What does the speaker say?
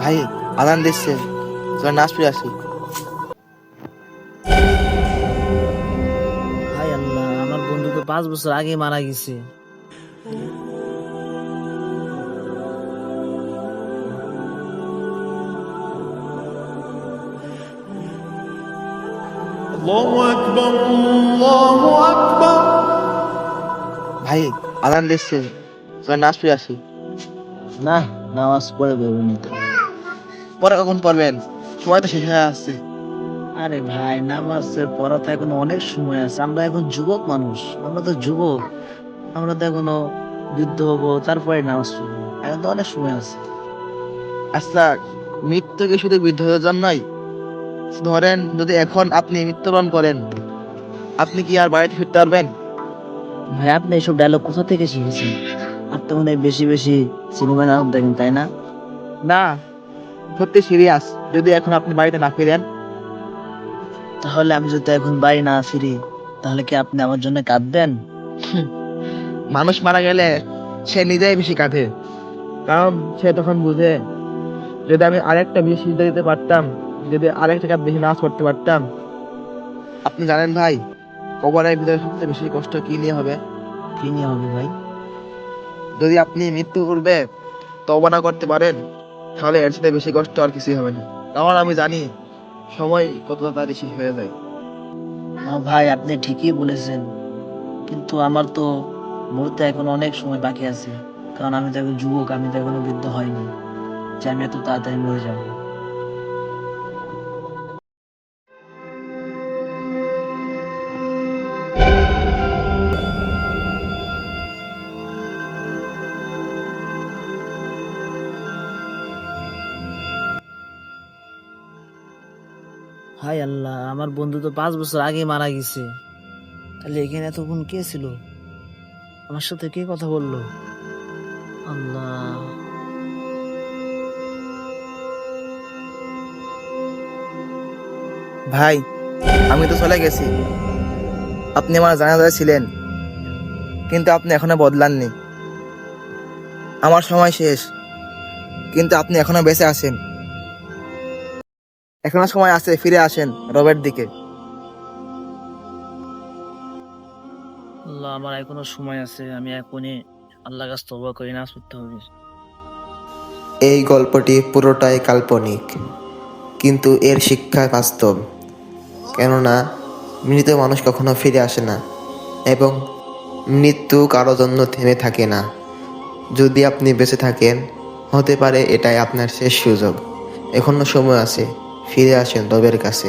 ভাই, আদান দিচ্ছে, চল নাচ ফিরে আসি। হাই আল্লাহ, আমার বন্ধু তো 5 বছর আগে মারা গেছে। الله أكبر الله أكبر ভাই, আদান দিচ্ছে, চল নাচ ফিরে আসি। না, নামাজ পড়ে বেরোনি। পরে কখন পড়বেন? সময় তো শেষ হয়ে আসছে। আরে ভাই, নামাজের পড়া তো এখন অনেক সময় আছে। আমরা এখন যুবক মানুষ, আমরা তো যুবক। আমরা তো এখনো যুদ্ধ হবো, তারপরে নামাজ পড়বো। এখন তো অনেক সময় আছে। আচ্ছা, মৃত্যু কি শুধু বৃদ্ধদের জন্যই? ধরেন যদি এখন আপনি মৃত্যুবরণ করেন, আপনি কি আর বাড়িতে ফিরতে পারবেন? ভাই, আপনি এইসব ডায়লগ কোথা থেকে শিখেছেন? আপনি মনে হয় বেশি বেশি সিনেমা নাটক দেখেন, তাই না? না, সত্যি সিরিয়াস। যদি এখন আপনি বাড়িতে না ফিরেন, তাহলে আমি যদি এখন বাড়ি না ফিরি, তাহলে কি আপনি আমার জন্য কাঁদবেন? মানুষ মারা গেলে সে নিজেই বেশি কাঁদে, কারণ সে তখন বুঝে যদি আমি আরেকটা বেশি সিজদা দিতে পারতাম, যদি আরেকটা কাজ বেশি নাচ করতে পারতাম। আপনি জানেন ভাই, কবরের ভিতরে সবচেয়ে বেশি কষ্ট কি নিয়ে হবে? কি নিয়ে হবে ভাই? যদি আপনি মৃত্যু পূর্বে তওবা না করতে পারেন, তাহলে এর সাথে বেশি কষ্ট আর কিছুই হবে না। কারণ আমি জানি সময় কত তাড়াতাড়ি শেষ হয়ে যায়। ভাই, আপনি ঠিকই বলেছেন, কিন্তু আমার তো মরতে এখন অনেক সময় বাকি আছে। কারণ আমি তো এখন যুবক, আমি তো এখনো বৃদ্ধ হয়নি যে আমি এত তাড়াতাড়ি মরে যাবো। হাই আল্লাহ, আমার বন্ধু তো 5 বছর আগে মারা গেছে। তাহলে এখানে এতক্ষণ কে ছিল? আমার সাথে কে কথা বললো? আল্লাহ। ভাই, আমি তো চলে গেছি। আপনি আমার জানাজায় ছিলেন, কিন্তু আপনি এখনো বদলাননি। আমার সময় শেষ, কিন্তু আপনি এখনো বেঁচে আছেন। এখনো সময় আছে, ফিরে আসেন রবের দিকে। আল্লাহ, আমার এখনো সময় আছে। আমি এখনই আল্লাহ কাছে তওবা করি, নামাজ পড়তে হবে। এই গল্পটি পুরোটাই কাল্পনিক, কিন্তু এর শিক্ষা বাস্তব। কেননা মৃত মানুষ কখনো ফিরে আসে না, এবং মৃত্যু কারো জন্য থেমে থাকে না। যদি আপনি বেঁচে থাকেন, হতে পারে এটাই আপনার শেষ সুযোগ। এখনো সময় আছে, ফিরে আসেন রবের কাছে।